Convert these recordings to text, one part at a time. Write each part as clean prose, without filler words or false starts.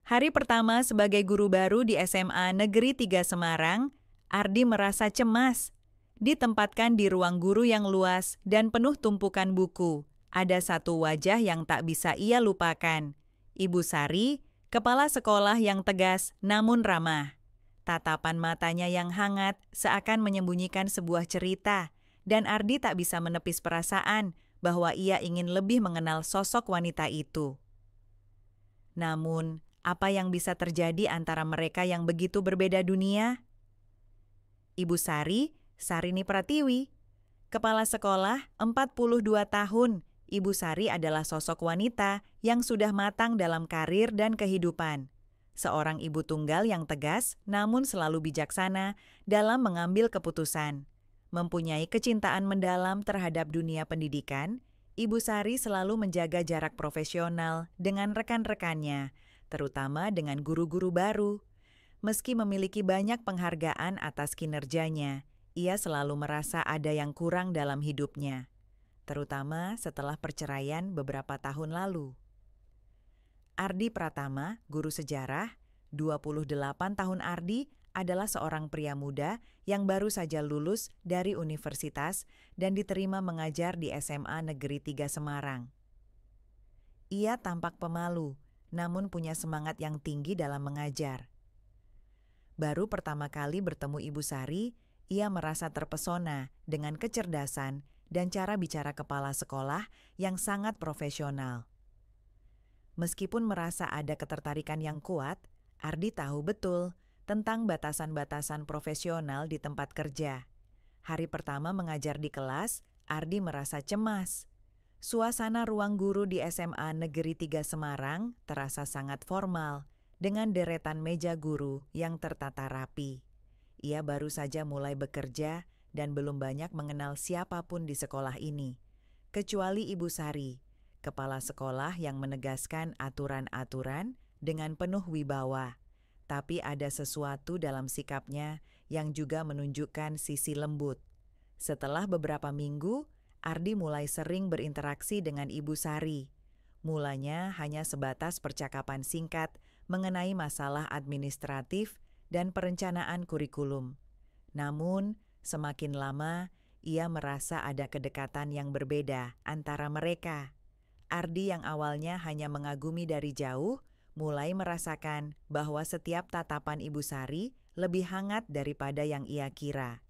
Hari pertama sebagai guru baru di SMA Negeri 3 Semarang, Ardi merasa cemas. Ditempatkan di ruang guru yang luas dan penuh tumpukan buku, ada satu wajah yang tak bisa ia lupakan. Ibu Sari, kepala sekolah yang tegas namun ramah. Tatapan matanya yang hangat seakan menyembunyikan sebuah cerita, dan Ardi tak bisa menepis perasaan bahwa ia ingin lebih mengenal sosok wanita itu. Namun, apa yang bisa terjadi antara mereka yang begitu berbeda dunia? Ibu Sari, Sarini Pratiwi, kepala sekolah 42 tahun. Ibu Sari adalah sosok wanita yang sudah matang dalam karir dan kehidupan. Seorang ibu tunggal yang tegas namun selalu bijaksana dalam mengambil keputusan. Mempunyai kecintaan mendalam terhadap dunia pendidikan, Ibu Sari selalu menjaga jarak profesional dengan rekan-rekannya, terutama dengan guru-guru baru. Meski memiliki banyak penghargaan atas kinerjanya, ia selalu merasa ada yang kurang dalam hidupnya, terutama setelah perceraian beberapa tahun lalu. Ardi Pratama, guru sejarah, 28 tahun. Ardi adalah seorang pria muda yang baru saja lulus dari universitas dan diterima mengajar di SMA Negeri 3 Semarang. Ia tampak pemalu, namun punya semangat yang tinggi dalam mengajar. Baru pertama kali bertemu Ibu Sari, ia merasa terpesona dengan kecerdasan dan cara bicara kepala sekolah yang sangat profesional. Meskipun merasa ada ketertarikan yang kuat, Ardi tahu betul tentang batasan-batasan profesional di tempat kerja. Hari pertama mengajar di kelas, Ardi merasa cemas. Suasana ruang guru di SMA Negeri 3 Semarang terasa sangat formal, dengan deretan meja guru yang tertata rapi. Ia baru saja mulai bekerja dan belum banyak mengenal siapapun di sekolah ini, kecuali Ibu Sari, kepala sekolah yang menegaskan aturan-aturan dengan penuh wibawa. Tapi ada sesuatu dalam sikapnya yang juga menunjukkan sisi lembut. Setelah beberapa minggu, Ardi mulai sering berinteraksi dengan Ibu Sari. Mulanya hanya sebatas percakapan singkat mengenai masalah administratif dan perencanaan kurikulum. Namun, semakin lama, ia merasa ada kedekatan yang berbeda antara mereka. Ardi yang awalnya hanya mengagumi dari jauh, mulai merasakan bahwa setiap tatapan Ibu Sari lebih hangat daripada yang ia kira.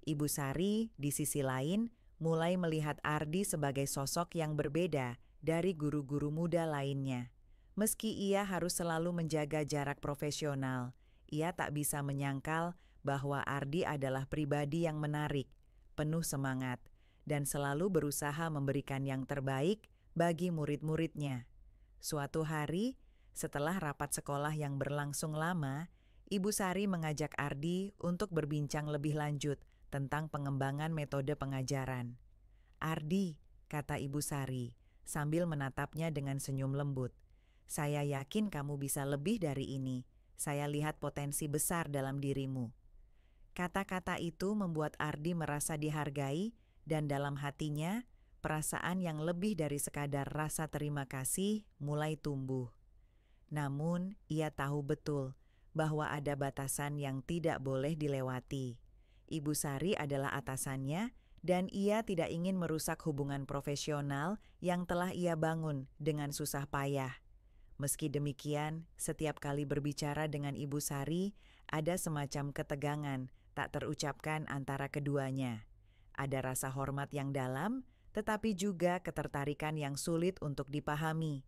Ibu Sari, di sisi lain, mulai melihat Ardi sebagai sosok yang berbeda dari guru-guru muda lainnya. Meski ia harus selalu menjaga jarak profesional, ia tak bisa menyangkal bahwa Ardi adalah pribadi yang menarik, penuh semangat, dan selalu berusaha memberikan yang terbaik bagi murid-muridnya. Suatu hari, setelah rapat sekolah yang berlangsung lama, Ibu Sari mengajak Ardi untuk berbincang lebih lanjut tentang pengembangan metode pengajaran. "Ardi," kata Ibu Sari, sambil menatapnya dengan senyum lembut, "saya yakin kamu bisa lebih dari ini. Saya lihat potensi besar dalam dirimu." Kata-kata itu membuat Ardi merasa dihargai dan dalam hatinya, perasaan yang lebih dari sekadar rasa terima kasih mulai tumbuh. Namun, ia tahu betul bahwa ada batasan yang tidak boleh dilewati. Ibu Sari adalah atasannya dan ia tidak ingin merusak hubungan profesional yang telah ia bangun dengan susah payah. Meski demikian, setiap kali berbicara dengan Ibu Sari, ada semacam ketegangan tak terucapkan antara keduanya. Ada rasa hormat yang dalam, tetapi juga ketertarikan yang sulit untuk dipahami.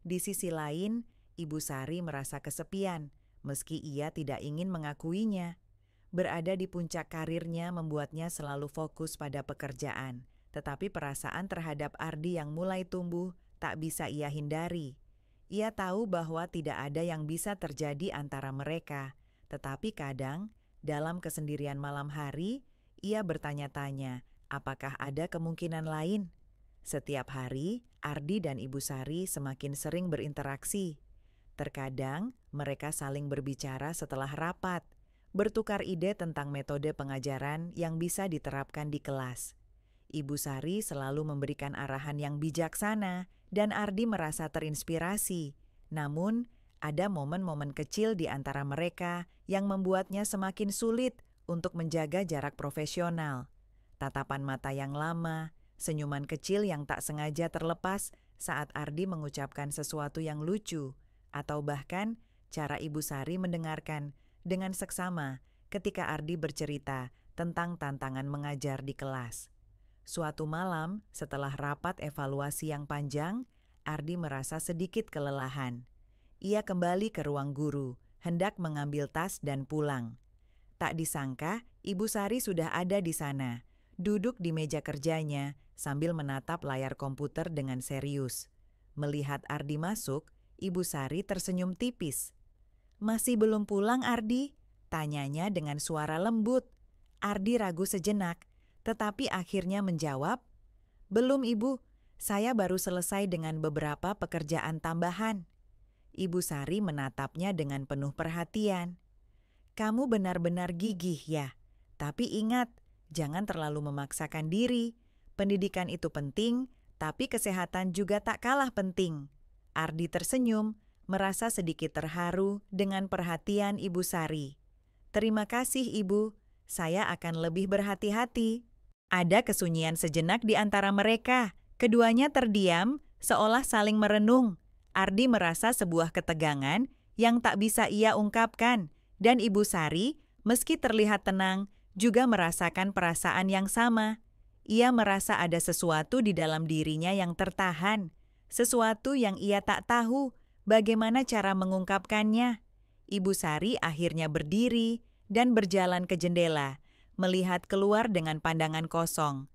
Di sisi lain, Ibu Sari merasa kesepian, meski ia tidak ingin mengakuinya. Berada di puncak karirnya membuatnya selalu fokus pada pekerjaan, tetapi perasaan terhadap Ardi yang mulai tumbuh tak bisa ia hindari. Ia tahu bahwa tidak ada yang bisa terjadi antara mereka, tetapi kadang, dalam kesendirian malam hari, ia bertanya-tanya, apakah ada kemungkinan lain? Setiap hari, Ardi dan Ibu Sari semakin sering berinteraksi. Terkadang, mereka saling berbicara setelah rapat, bertukar ide tentang metode pengajaran yang bisa diterapkan di kelas. Ibu Sari selalu memberikan arahan yang bijaksana dan Ardi merasa terinspirasi. Namun, Ada momen-momen kecil di antara mereka yang membuatnya semakin sulit untuk menjaga jarak profesional. Tatapan mata yang lama, senyuman kecil yang tak sengaja terlepas saat Ardi mengucapkan sesuatu yang lucu, atau bahkan cara Ibu Sari mendengarkan dengan seksama ketika Ardi bercerita tentang tantangan mengajar di kelas. Suatu malam, setelah rapat evaluasi yang panjang, Ardi merasa sedikit kelelahan. Ia kembali ke ruang guru, hendak mengambil tas dan pulang. Tak disangka, Ibu Sari sudah ada di sana, duduk di meja kerjanya sambil menatap layar komputer dengan serius. Melihat Ardi masuk, Ibu Sari tersenyum tipis. "Masih belum pulang, Ardi?" tanyanya dengan suara lembut. Ardi ragu sejenak, tetapi akhirnya menjawab, "Belum, Ibu. Saya baru selesai dengan beberapa pekerjaan tambahan." Ibu Sari menatapnya dengan penuh perhatian. "Kamu benar-benar gigih ya, tapi ingat, jangan terlalu memaksakan diri. Pendidikan itu penting, tapi kesehatan juga tak kalah penting." Ardi tersenyum, merasa sedikit terharu dengan perhatian Ibu Sari. "Terima kasih, Ibu. Saya akan lebih berhati-hati." Ada kesunyian sejenak di antara mereka. Keduanya terdiam, seolah saling merenung. Ardi merasa sebuah ketegangan yang tak bisa ia ungkapkan, dan Ibu Sari, meski terlihat tenang, juga merasakan perasaan yang sama. Ia merasa ada sesuatu di dalam dirinya yang tertahan, sesuatu yang ia tak tahu bagaimana cara mengungkapkannya. Ibu Sari akhirnya berdiri dan berjalan ke jendela, melihat keluar dengan pandangan kosong.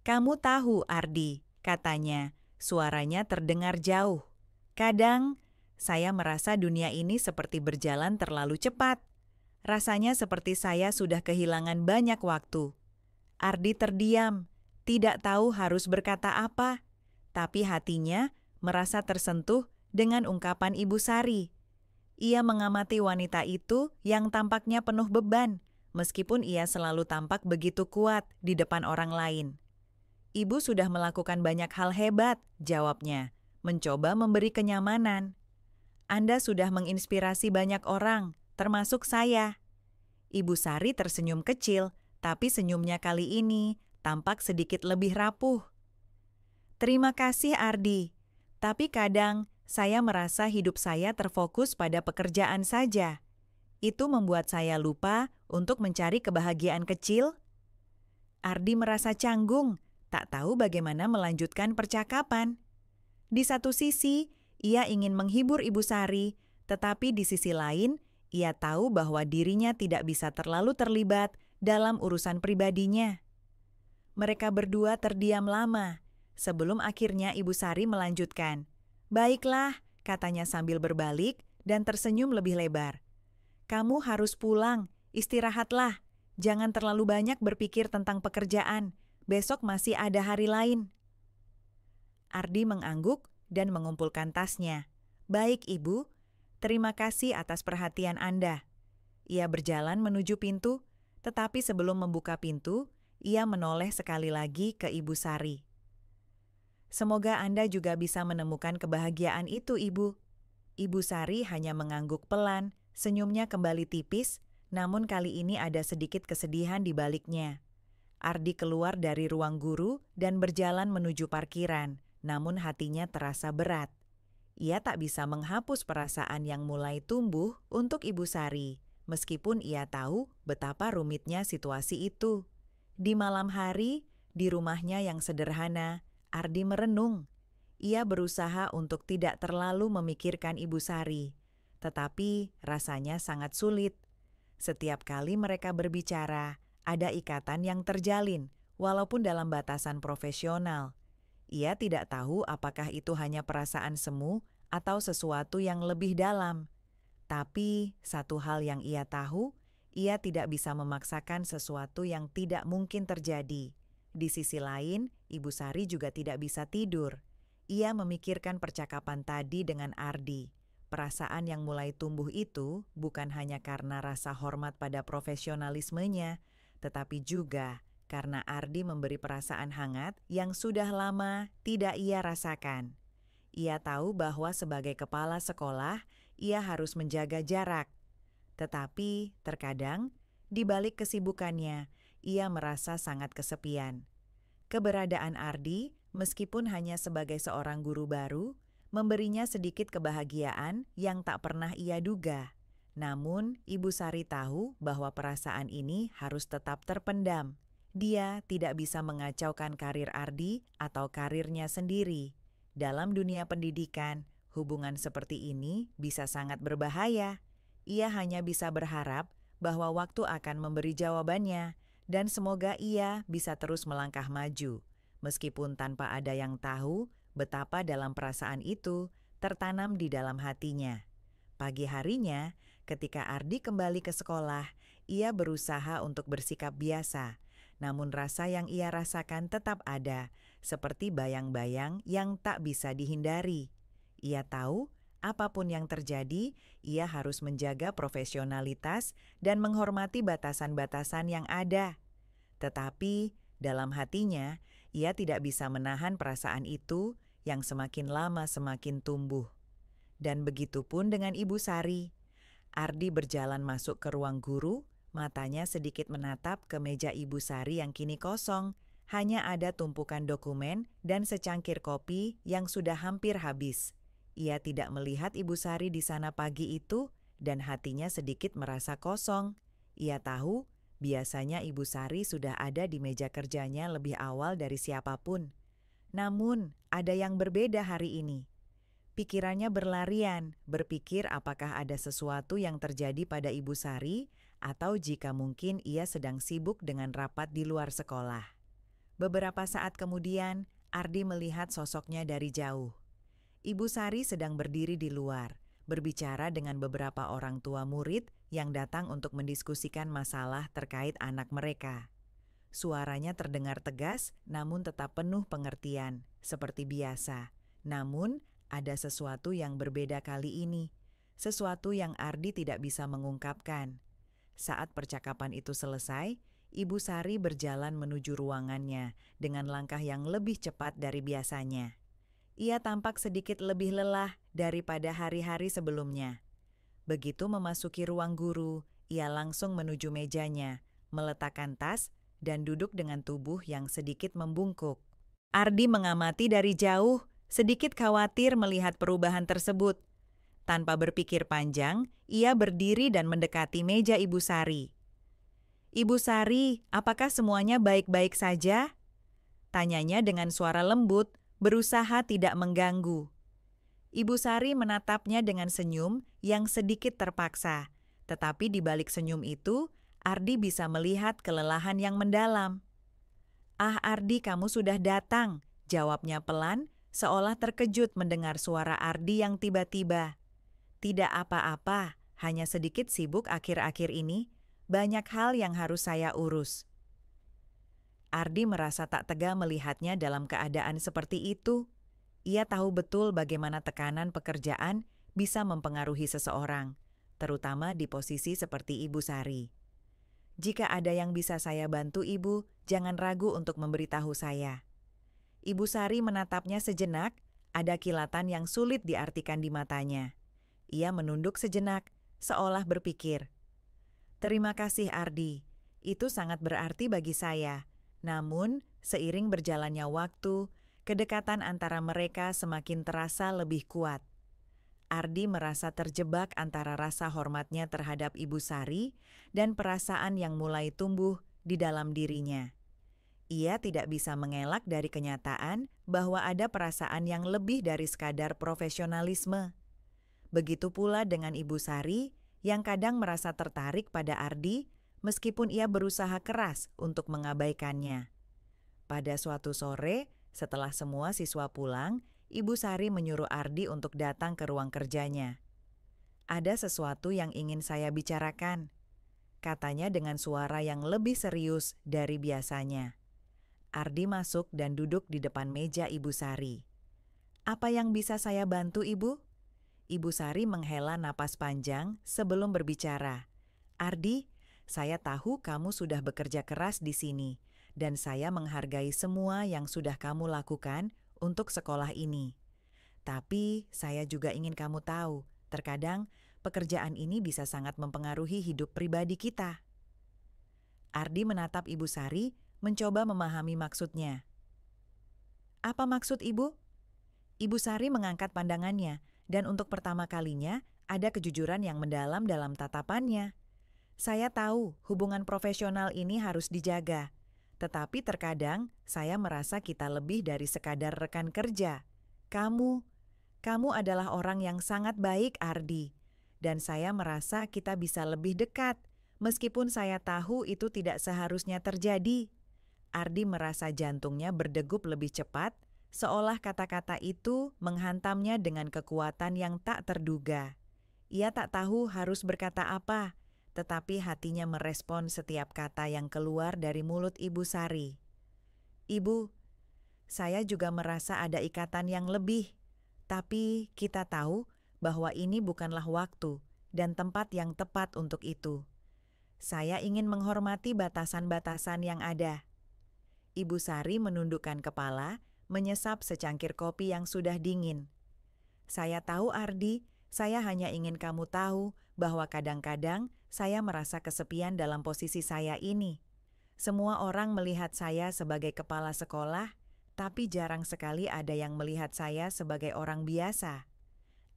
"Kamu tahu, Ardi," katanya, suaranya terdengar jauh. "Kadang, saya merasa dunia ini seperti berjalan terlalu cepat. Rasanya seperti saya sudah kehilangan banyak waktu." Ardi terdiam, tidak tahu harus berkata apa, tapi hatinya merasa tersentuh dengan ungkapan Ibu Sari. Ia mengamati wanita itu yang tampaknya penuh beban, meskipun ia selalu tampak begitu kuat di depan orang lain. "Ibu sudah melakukan banyak hal hebat," jawabnya, mencoba memberi kenyamanan. "Anda sudah menginspirasi banyak orang, termasuk saya." Ibu Sari tersenyum kecil, tapi senyumnya kali ini tampak sedikit lebih rapuh. "Terima kasih, Ardi. Tapi kadang saya merasa hidup saya terfokus pada pekerjaan saja. Itu membuat saya lupa untuk mencari kebahagiaan kecil." Ardi merasa canggung, tak tahu bagaimana melanjutkan percakapan. Di satu sisi, ia ingin menghibur Ibu Sari, tetapi di sisi lain, ia tahu bahwa dirinya tidak bisa terlalu terlibat dalam urusan pribadinya. Mereka berdua terdiam lama, sebelum akhirnya Ibu Sari melanjutkan. "Baiklah," katanya sambil berbalik dan tersenyum lebih lebar. "Kamu harus pulang, istirahatlah. Jangan terlalu banyak berpikir tentang pekerjaan. Besok masih ada hari lain." Ardi mengangguk dan mengumpulkan tasnya. "Baik, Ibu. Terima kasih atas perhatian Anda." Ia berjalan menuju pintu, tetapi sebelum membuka pintu, ia menoleh sekali lagi ke Ibu Sari. "Semoga Anda juga bisa menemukan kebahagiaan itu, Ibu." Ibu Sari hanya mengangguk pelan, senyumnya kembali tipis, namun kali ini ada sedikit kesedihan di baliknya. Ardi keluar dari ruang guru dan berjalan menuju parkiran, namun hatinya terasa berat. Ia tak bisa menghapus perasaan yang mulai tumbuh untuk Ibu Sari, meskipun ia tahu betapa rumitnya situasi itu. Di malam hari, di rumahnya yang sederhana, Ardi merenung. Ia berusaha untuk tidak terlalu memikirkan Ibu Sari, tetapi rasanya sangat sulit. Setiap kali mereka berbicara, ada ikatan yang terjalin, walaupun dalam batasan profesional. Ia tidak tahu apakah itu hanya perasaan semu atau sesuatu yang lebih dalam. Tapi satu hal yang ia tahu, ia tidak bisa memaksakan sesuatu yang tidak mungkin terjadi. Di sisi lain, Ibu Sari juga tidak bisa tidur. Ia memikirkan percakapan tadi dengan Ardi. Perasaan yang mulai tumbuh itu bukan hanya karena rasa hormat pada profesionalismenya, tetapi juga karena Ardi memberi perasaan hangat yang sudah lama tidak ia rasakan. Ia tahu bahwa sebagai kepala sekolah, ia harus menjaga jarak. Tetapi terkadang, di balik kesibukannya, ia merasa sangat kesepian. Keberadaan Ardi, meskipun hanya sebagai seorang guru baru, memberinya sedikit kebahagiaan yang tak pernah ia duga. Namun, Ibu Sari tahu bahwa perasaan ini harus tetap terpendam. Dia tidak bisa mengacaukan karir Ardi atau karirnya sendiri. Dalam dunia pendidikan, hubungan seperti ini bisa sangat berbahaya. Ia hanya bisa berharap bahwa waktu akan memberi jawabannya, dan semoga ia bisa terus melangkah maju, meskipun tanpa ada yang tahu betapa dalam perasaan itu tertanam di dalam hatinya. Pagi harinya, ketika Ardi kembali ke sekolah, ia berusaha untuk bersikap biasa, namun rasa yang ia rasakan tetap ada, seperti bayang-bayang yang tak bisa dihindari. Ia tahu, apapun yang terjadi, ia harus menjaga profesionalitas dan menghormati batasan-batasan yang ada. Tetapi, dalam hatinya, ia tidak bisa menahan perasaan itu yang semakin lama semakin tumbuh. Dan begitu pun dengan Ibu Sari. Ardi berjalan masuk ke ruang guru, matanya sedikit menatap ke meja Ibu Sari yang kini kosong. Hanya ada tumpukan dokumen dan secangkir kopi yang sudah hampir habis. Ia tidak melihat Ibu Sari di sana pagi itu dan hatinya sedikit merasa kosong. Ia tahu biasanya Ibu Sari sudah ada di meja kerjanya lebih awal dari siapapun. Namun, ada yang berbeda hari ini. Pikirannya berlarian, berpikir apakah ada sesuatu yang terjadi pada Ibu Sari atau jika mungkin ia sedang sibuk dengan rapat di luar sekolah. Beberapa saat kemudian, Ardi melihat sosoknya dari jauh. Ibu Sari sedang berdiri di luar, berbicara dengan beberapa orang tua murid yang datang untuk mendiskusikan masalah terkait anak mereka. Suaranya terdengar tegas, namun tetap penuh pengertian, seperti biasa. Namun, ada sesuatu yang berbeda kali ini, sesuatu yang Ardi tidak bisa mengungkapkan. Saat percakapan itu selesai, Ibu Sari berjalan menuju ruangannya dengan langkah yang lebih cepat dari biasanya. Ia tampak sedikit lebih lelah daripada hari-hari sebelumnya. Begitu memasuki ruang guru, ia langsung menuju mejanya, meletakkan tas, dan duduk dengan tubuh yang sedikit membungkuk. Ardi mengamati dari jauh, sedikit khawatir melihat perubahan tersebut. Tanpa berpikir panjang, ia berdiri dan mendekati meja Ibu Sari. "Ibu Sari, apakah semuanya baik-baik saja?" Tanyanya dengan suara lembut, berusaha tidak mengganggu. Ibu Sari menatapnya dengan senyum yang sedikit terpaksa, tetapi di balik senyum itu, Ardi bisa melihat kelelahan yang mendalam. "Ah Ardi, kamu sudah datang," jawabnya pelan, seolah terkejut mendengar suara Ardi yang tiba-tiba. "Tidak apa-apa, hanya sedikit sibuk akhir-akhir ini. Banyak hal yang harus saya urus." Ardi merasa tak tega melihatnya dalam keadaan seperti itu. Ia tahu betul bagaimana tekanan pekerjaan bisa mempengaruhi seseorang, terutama di posisi seperti Ibu Sari. "Jika ada yang bisa saya bantu Ibu, jangan ragu untuk memberitahu saya." Ibu Sari menatapnya sejenak, ada kilatan yang sulit diartikan di matanya. Ia menunduk sejenak, seolah berpikir, "Terima kasih Ardi, itu sangat berarti bagi saya." Namun, seiring berjalannya waktu, kedekatan antara mereka semakin terasa lebih kuat. Ardi merasa terjebak antara rasa hormatnya terhadap Ibu Sari dan perasaan yang mulai tumbuh di dalam dirinya. Ia tidak bisa mengelak dari kenyataan bahwa ada perasaan yang lebih dari sekadar profesionalisme. Begitu pula dengan Ibu Sari yang kadang merasa tertarik pada Ardi meskipun ia berusaha keras untuk mengabaikannya. Pada suatu sore, setelah semua siswa pulang, Ibu Sari menyuruh Ardi untuk datang ke ruang kerjanya. "Ada sesuatu yang ingin saya bicarakan," katanya dengan suara yang lebih serius dari biasanya. Ardi masuk dan duduk di depan meja Ibu Sari. "Apa yang bisa saya bantu, Ibu?" Ibu Sari menghela napas panjang sebelum berbicara. "Ardi, saya tahu kamu sudah bekerja keras di sini, dan saya menghargai semua yang sudah kamu lakukan untuk sekolah ini. Tapi saya juga ingin kamu tahu Terkadang, pekerjaan ini bisa sangat mempengaruhi hidup pribadi kita. Ardi menatap Ibu Sari, mencoba memahami maksudnya. Apa maksud Ibu? Ibu Sari mengangkat pandangannya, dan untuk pertama kalinya, ada kejujuran yang mendalam dalam tatapannya. Saya tahu hubungan profesional ini harus dijaga, tetapi terkadang saya merasa kita lebih dari sekadar rekan kerja. Kamu adalah orang yang sangat baik, Ardi, dan saya merasa kita bisa lebih dekat, meskipun saya tahu itu tidak seharusnya terjadi. Ardi merasa jantungnya berdegup lebih cepat, seolah kata-kata itu menghantamnya dengan kekuatan yang tak terduga. Ia tak tahu harus berkata apa, tetapi hatinya merespon setiap kata yang keluar dari mulut Ibu Sari. Ibu, saya juga merasa ada ikatan yang lebih, tapi kita tahu bahwa ini bukanlah waktu dan tempat yang tepat untuk itu. Saya ingin menghormati batasan-batasan yang ada. Ibu Sari menundukkan kepala, menyesap secangkir kopi yang sudah dingin. Saya tahu, Ardi, saya hanya ingin kamu tahu bahwa kadang-kadang saya merasa kesepian dalam posisi saya ini. Semua orang melihat saya sebagai kepala sekolah, tapi jarang sekali ada yang melihat saya sebagai orang biasa.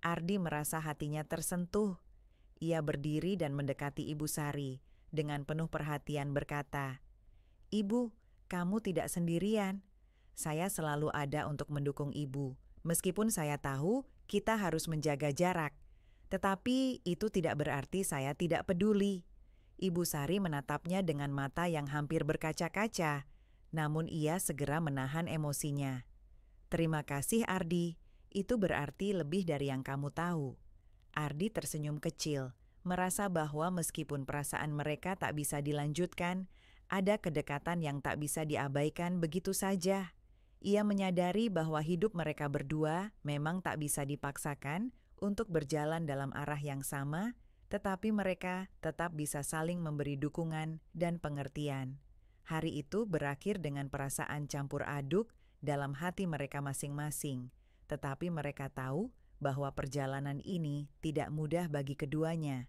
Ardi merasa hatinya tersentuh. Ia berdiri dan mendekati Ibu Sari, dengan penuh perhatian berkata, "Ibu, kamu tidak sendirian. Saya selalu ada untuk mendukung Ibu, meskipun saya tahu kita harus menjaga jarak. Tetapi itu tidak berarti saya tidak peduli." Ibu Sari menatapnya dengan mata yang hampir berkaca-kaca, namun ia segera menahan emosinya. "Terima kasih, Ardi. Itu berarti lebih dari yang kamu tahu." Ardi tersenyum kecil, merasa bahwa meskipun perasaan mereka tak bisa dilanjutkan, ada kedekatan yang tak bisa diabaikan begitu saja. Ia menyadari bahwa hidup mereka berdua memang tak bisa dipaksakan untuk berjalan dalam arah yang sama, tetapi mereka tetap bisa saling memberi dukungan dan pengertian. Hari itu berakhir dengan perasaan campur aduk dalam hati mereka masing-masing, tetapi mereka tahu bahwa perjalanan ini tidak mudah bagi keduanya.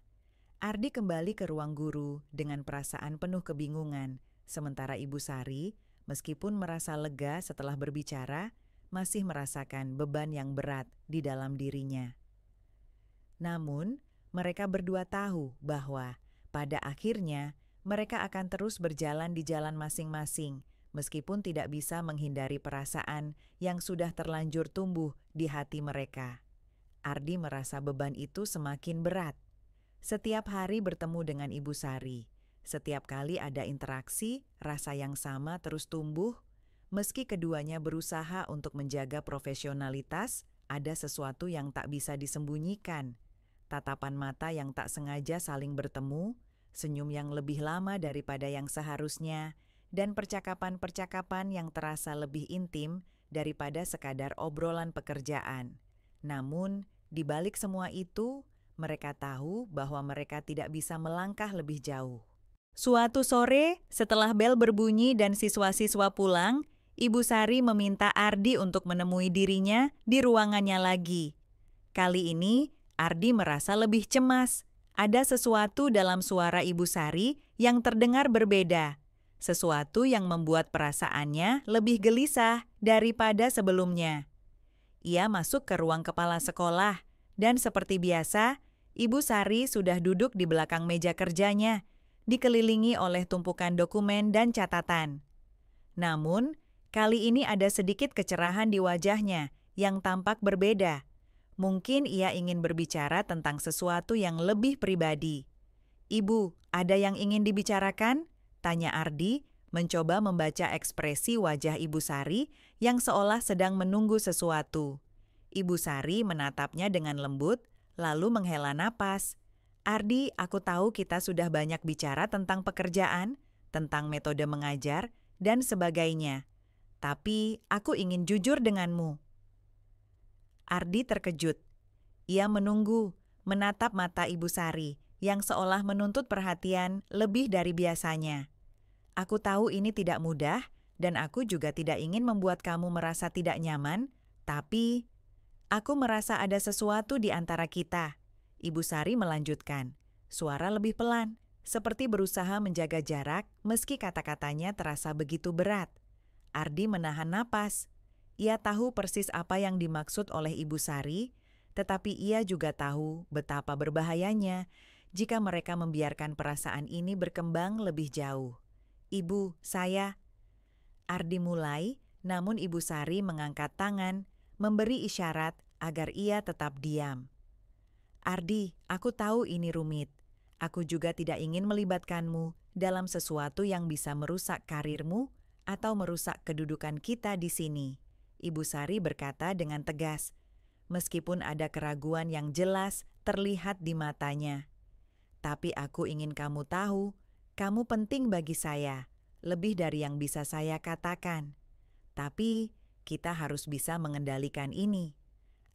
Ardi kembali ke ruang guru dengan perasaan penuh kebingungan, sementara Ibu Sari, meskipun merasa lega setelah berbicara, masih merasakan beban yang berat di dalam dirinya. Namun, mereka berdua tahu bahwa pada akhirnya mereka akan terus berjalan di jalan masing-masing, meskipun tidak bisa menghindari perasaan yang sudah terlanjur tumbuh di hati mereka. Ardi merasa beban itu semakin berat. Setiap hari bertemu dengan Ibu Sari, setiap kali ada interaksi, rasa yang sama terus tumbuh. Meski keduanya berusaha untuk menjaga profesionalitas, ada sesuatu yang tak bisa disembunyikan. Tatapan mata yang tak sengaja saling bertemu, senyum yang lebih lama daripada yang seharusnya, dan percakapan-percakapan yang terasa lebih intim daripada sekadar obrolan pekerjaan. Namun, di balik semua itu, mereka tahu bahwa mereka tidak bisa melangkah lebih jauh. Suatu sore, setelah bel berbunyi dan siswa-siswa pulang, Ibu Sari meminta Ardi untuk menemui dirinya di ruangannya lagi. Kali ini, Ardi merasa lebih cemas. Ada sesuatu dalam suara Ibu Sari yang terdengar berbeda. Sesuatu yang membuat perasaannya lebih gelisah daripada sebelumnya. Ia masuk ke ruang kepala sekolah, dan seperti biasa, Ibu Sari sudah duduk di belakang meja kerjanya, dikelilingi oleh tumpukan dokumen dan catatan. Namun, kali ini ada sedikit kecerahan di wajahnya yang tampak berbeda. Mungkin ia ingin berbicara tentang sesuatu yang lebih pribadi. "Ibu, ada yang ingin dibicarakan?" tanya Ardi, mencoba membaca ekspresi wajah Ibu Sari yang seolah sedang menunggu sesuatu. Ibu Sari menatapnya dengan lembut, lalu menghela napas. "Ardi, aku tahu kita sudah banyak bicara tentang pekerjaan, tentang metode mengajar, dan sebagainya. Tapi aku ingin jujur denganmu." Ardi terkejut. Ia menunggu, menatap mata Ibu Sari yang seolah menuntut perhatian lebih dari biasanya. "Aku tahu ini tidak mudah dan aku juga tidak ingin membuat kamu merasa tidak nyaman, tapi aku merasa ada sesuatu di antara kita. Ibu Sari melanjutkan, suara lebih pelan, seperti berusaha menjaga jarak meski kata-katanya terasa begitu berat. Ardi menahan napas. Ia tahu persis apa yang dimaksud oleh Ibu Sari, tetapi ia juga tahu betapa berbahayanya jika mereka membiarkan perasaan ini berkembang lebih jauh. "Ibu, saya..." Ardi mulai, namun Ibu Sari mengangkat tangan, memberi isyarat agar ia tetap diam. "Ardi, aku tahu ini rumit. Aku juga tidak ingin melibatkanmu dalam sesuatu yang bisa merusak karirmu atau merusak kedudukan kita di sini," Ibu Sari berkata dengan tegas, meskipun ada keraguan yang jelas terlihat di matanya. "Tapi aku ingin kamu tahu, kamu penting bagi saya, lebih dari yang bisa saya katakan. Tapi kita harus bisa mengendalikan ini."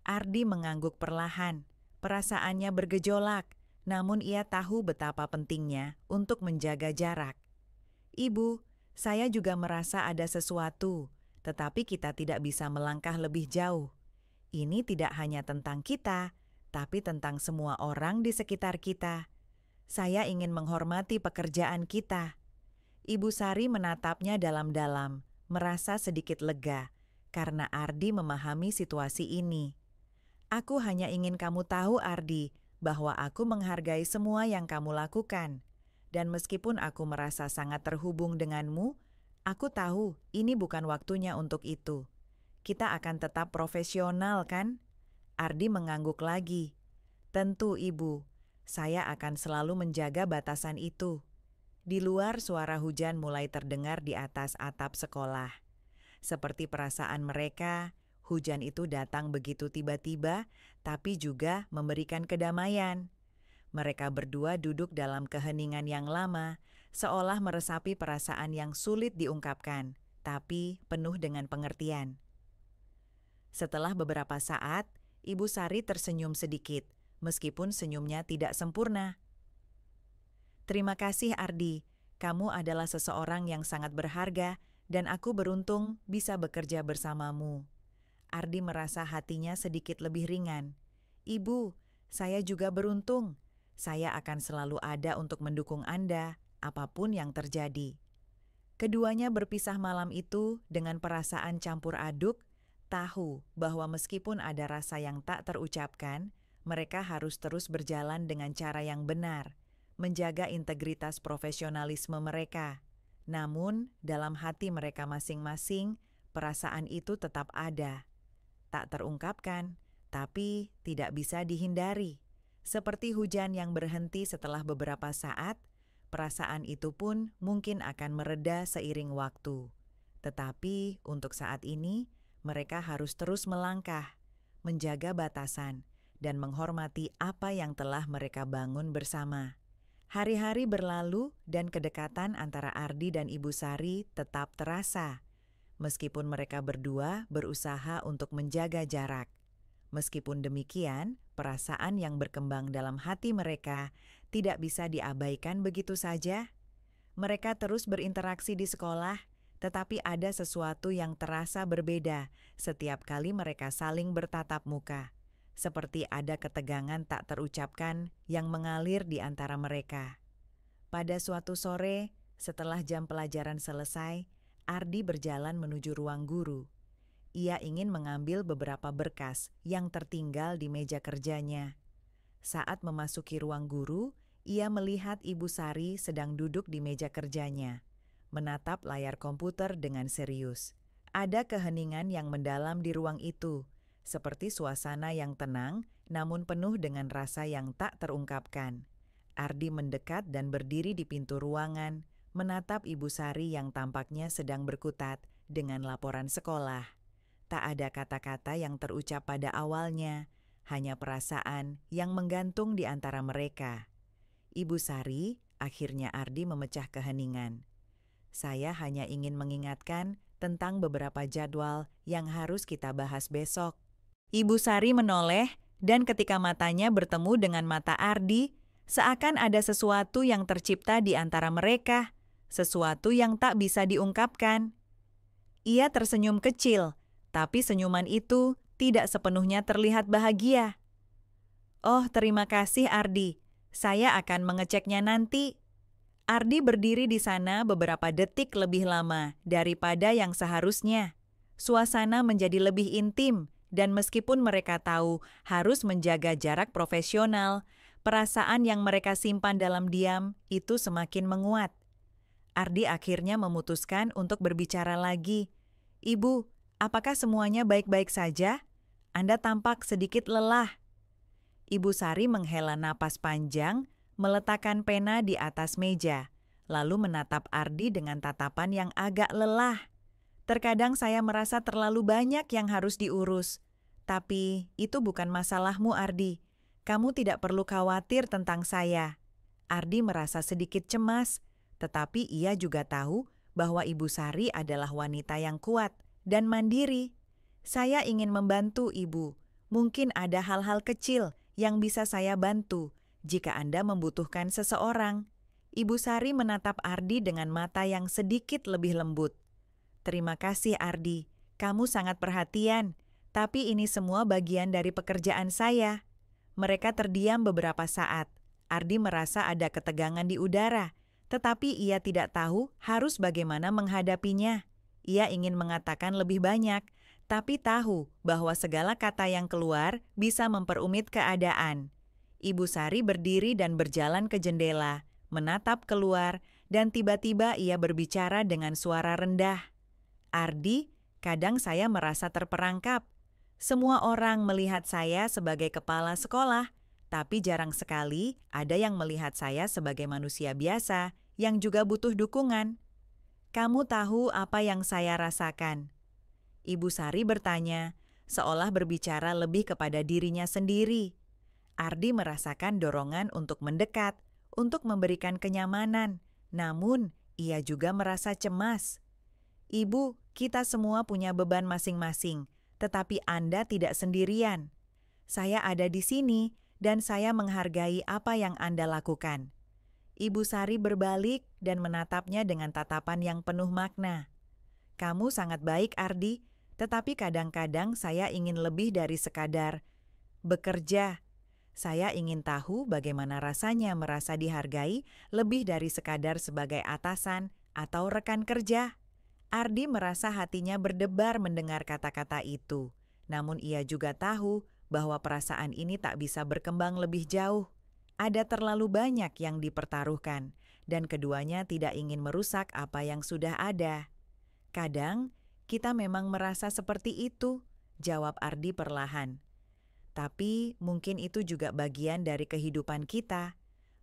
Ardi mengangguk perlahan, perasaannya bergejolak, namun ia tahu betapa pentingnya untuk menjaga jarak. "Ibu, saya juga merasa ada sesuatu, tetapi kita tidak bisa melangkah lebih jauh. Ini tidak hanya tentang kita, tapi tentang semua orang di sekitar kita. Saya ingin menghormati pekerjaan kita." Ibu Sari menatapnya dalam-dalam, merasa sedikit lega, karena Ardi memahami situasi ini. "Aku hanya ingin kamu tahu, Ardi, bahwa aku menghargai semua yang kamu lakukan. Dan meskipun aku merasa sangat terhubung denganmu, aku tahu ini bukan waktunya untuk itu. Kita akan tetap profesional, kan?" Ardi mengangguk lagi. "Tentu, Ibu. Saya akan selalu menjaga batasan itu." Di luar suara hujan mulai terdengar di atas atap sekolah. Seperti perasaan mereka, hujan itu datang begitu tiba-tiba, tapi juga memberikan kedamaian. Mereka berdua duduk dalam keheningan yang lama, seolah meresapi perasaan yang sulit diungkapkan, tapi penuh dengan pengertian. Setelah beberapa saat, Ibu Sari tersenyum sedikit, meskipun senyumnya tidak sempurna. "Terima kasih, Ardi. Kamu adalah seseorang yang sangat berharga, dan aku beruntung bisa bekerja bersamamu." Ardi merasa hatinya sedikit lebih ringan. "Ibu, saya juga beruntung. Saya akan selalu ada untuk mendukung Anda, apapun yang terjadi." Keduanya berpisah malam itu dengan perasaan campur aduk, tahu bahwa meskipun ada rasa yang tak terucapkan, mereka harus terus berjalan dengan cara yang benar, menjaga integritas profesionalisme mereka. Namun, dalam hati mereka masing-masing, perasaan itu tetap ada. Tak terungkapkan, tapi tidak bisa dihindari. Seperti hujan yang berhenti setelah beberapa saat, perasaan itu pun mungkin akan mereda seiring waktu. Tetapi untuk saat ini, mereka harus terus melangkah, menjaga batasan, dan menghormati apa yang telah mereka bangun bersama. Hari-hari berlalu dan kedekatan antara Ardi dan Ibu Sari tetap terasa, meskipun mereka berdua berusaha untuk menjaga jarak. Meskipun demikian, perasaan yang berkembang dalam hati mereka tidak bisa diabaikan begitu saja. Mereka terus berinteraksi di sekolah, tetapi ada sesuatu yang terasa berbeda setiap kali mereka saling bertatap muka. Seperti ada ketegangan tak terucapkan yang mengalir di antara mereka. Pada suatu sore, setelah jam pelajaran selesai, Ardi berjalan menuju ruang guru. Ia ingin mengambil beberapa berkas yang tertinggal di meja kerjanya. Saat memasuki ruang guru, ia melihat Ibu Sari sedang duduk di meja kerjanya, menatap layar komputer dengan serius. Ada keheningan yang mendalam di ruang itu, seperti suasana yang tenang namun penuh dengan rasa yang tak terungkapkan. Ardi mendekat dan berdiri di pintu ruangan, menatap Ibu Sari yang tampaknya sedang berkutat dengan laporan sekolah. Tak ada kata-kata yang terucap pada awalnya, hanya perasaan yang menggantung di antara mereka. "Ibu Sari," akhirnya Ardi memecah keheningan. "Saya hanya ingin mengingatkan tentang beberapa jadwal yang harus kita bahas besok." Ibu Sari menoleh, dan ketika matanya bertemu dengan mata Ardi, seakan ada sesuatu yang tercipta di antara mereka, sesuatu yang tak bisa diungkapkan. Ia tersenyum kecil, tapi senyuman itu tidak sepenuhnya terlihat bahagia. Oh, terima kasih Ardi. Saya akan mengeceknya nanti. Ardi berdiri di sana beberapa detik lebih lama daripada yang seharusnya. Suasana menjadi lebih intim, dan meskipun mereka tahu harus menjaga jarak profesional, perasaan yang mereka simpan dalam diam itu semakin menguat. Ardi akhirnya memutuskan untuk berbicara lagi. Ibu, apakah semuanya baik-baik saja? Anda tampak sedikit lelah. Ibu Sari menghela napas panjang, meletakkan pena di atas meja, lalu menatap Ardi dengan tatapan yang agak lelah. Terkadang saya merasa terlalu banyak yang harus diurus. Tapi itu bukan masalahmu, Ardi. Kamu tidak perlu khawatir tentang saya. Ardi merasa sedikit cemas, tetapi ia juga tahu bahwa Ibu Sari adalah wanita yang kuat dan mandiri. Saya ingin membantu Ibu. Mungkin ada hal-hal kecil yang bisa saya bantu jika Anda membutuhkan seseorang. Ibu Sari menatap Ardi dengan mata yang sedikit lebih lembut. Terima kasih Ardi, kamu sangat perhatian, tapi ini semua bagian dari pekerjaan saya. Mereka terdiam beberapa saat. Ardi merasa ada ketegangan di udara, tetapi ia tidak tahu harus bagaimana menghadapinya. Ia ingin mengatakan lebih banyak, tapi tahu bahwa segala kata yang keluar bisa memperumit keadaan. Ibu Sari berdiri dan berjalan ke jendela, menatap keluar, dan tiba-tiba ia berbicara dengan suara rendah. Ardi, kadang saya merasa terperangkap. Semua orang melihat saya sebagai kepala sekolah, tapi jarang sekali ada yang melihat saya sebagai manusia biasa yang juga butuh dukungan. Kamu tahu apa yang saya rasakan? Ibu Sari bertanya, seolah berbicara lebih kepada dirinya sendiri. Ardi merasakan dorongan untuk mendekat, untuk memberikan kenyamanan, namun ia juga merasa cemas. Ibu, kita semua punya beban masing-masing, tetapi Anda tidak sendirian. Saya ada di sini dan saya menghargai apa yang Anda lakukan. Ibu Sari berbalik dan menatapnya dengan tatapan yang penuh makna. Kamu sangat baik, Ardi, tetapi kadang-kadang saya ingin lebih dari sekadar bekerja. Saya ingin tahu bagaimana rasanya merasa dihargai lebih dari sekadar sebagai atasan atau rekan kerja. Ardi merasa hatinya berdebar mendengar kata-kata itu, namun ia juga tahu bahwa perasaan ini tak bisa berkembang lebih jauh. Ada terlalu banyak yang dipertaruhkan, dan keduanya tidak ingin merusak apa yang sudah ada. Kadang, kita memang merasa seperti itu, jawab Ardi perlahan. Tapi mungkin itu juga bagian dari kehidupan kita,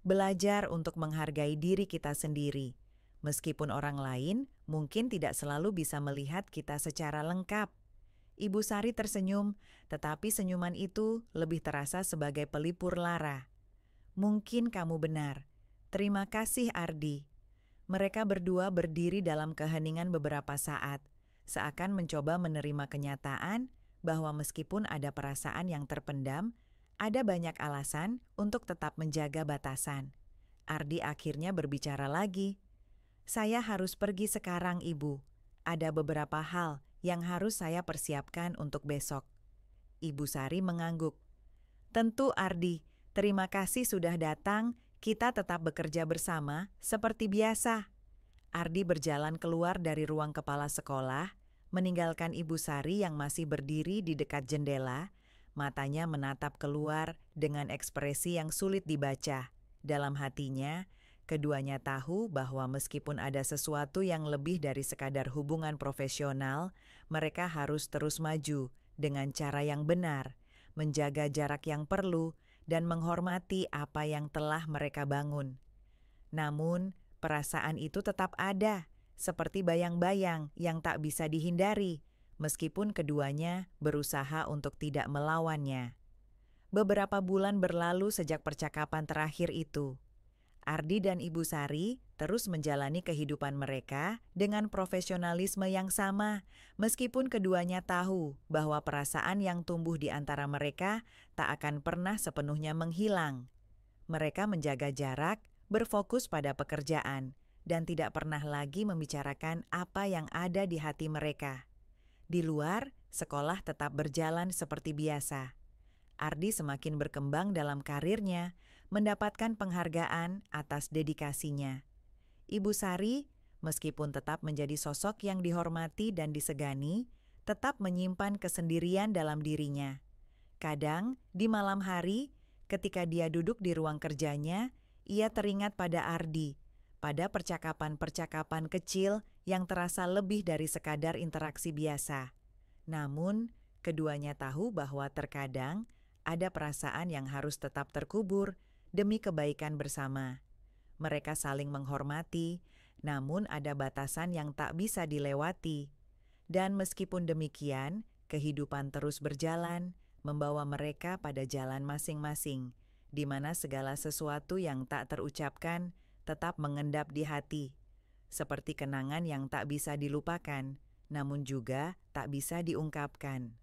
belajar untuk menghargai diri kita sendiri. Meskipun orang lain mungkin tidak selalu bisa melihat kita secara lengkap. Ibu Sari tersenyum, tetapi senyuman itu lebih terasa sebagai pelipur lara. Mungkin kamu benar. Terima kasih Ardi. Mereka berdua berdiri dalam keheningan beberapa saat, seakan mencoba menerima kenyataan bahwa meskipun ada perasaan yang terpendam, ada banyak alasan untuk tetap menjaga batasan. Ardi akhirnya berbicara lagi. Saya harus pergi sekarang, Ibu. Ada beberapa hal yang harus saya persiapkan untuk besok. Ibu Sari mengangguk. Tentu, Ardi. Terima kasih sudah datang. Kita tetap bekerja bersama seperti biasa. Ardi berjalan keluar dari ruang kepala sekolah, meninggalkan Ibu Sari yang masih berdiri di dekat jendela. Matanya menatap keluar dengan ekspresi yang sulit dibaca. Dalam hatinya, keduanya tahu bahwa meskipun ada sesuatu yang lebih dari sekadar hubungan profesional, mereka harus terus maju dengan cara yang benar, menjaga jarak yang perlu, dan menghormati apa yang telah mereka bangun. Namun, perasaan itu tetap ada, seperti bayang-bayang yang tak bisa dihindari, meskipun keduanya berusaha untuk tidak melawannya. Beberapa bulan berlalu sejak percakapan terakhir itu. Ardi dan Ibu Sari terus menjalani kehidupan mereka dengan profesionalisme yang sama, meskipun keduanya tahu bahwa perasaan yang tumbuh di antara mereka tak akan pernah sepenuhnya menghilang. Mereka menjaga jarak, berfokus pada pekerjaan, dan tidak pernah lagi membicarakan apa yang ada di hati mereka. Di luar, sekolah tetap berjalan seperti biasa. Ardi semakin berkembang dalam karirnya, mendapatkan penghargaan atas dedikasinya. Ibu Sari, meskipun tetap menjadi sosok yang dihormati dan disegani, tetap menyimpan kesendirian dalam dirinya. Kadang, di malam hari, ketika dia duduk di ruang kerjanya, ia teringat pada Ardi, pada percakapan-percakapan kecil yang terasa lebih dari sekadar interaksi biasa. Namun, keduanya tahu bahwa terkadang ada perasaan yang harus tetap terkubur demi kebaikan bersama. Mereka saling menghormati, namun ada batasan yang tak bisa dilewati. Dan meskipun demikian, kehidupan terus berjalan, membawa mereka pada jalan masing-masing, di mana segala sesuatu yang tak terucapkan tetap mengendap di hati, seperti kenangan yang tak bisa dilupakan, namun juga tak bisa diungkapkan.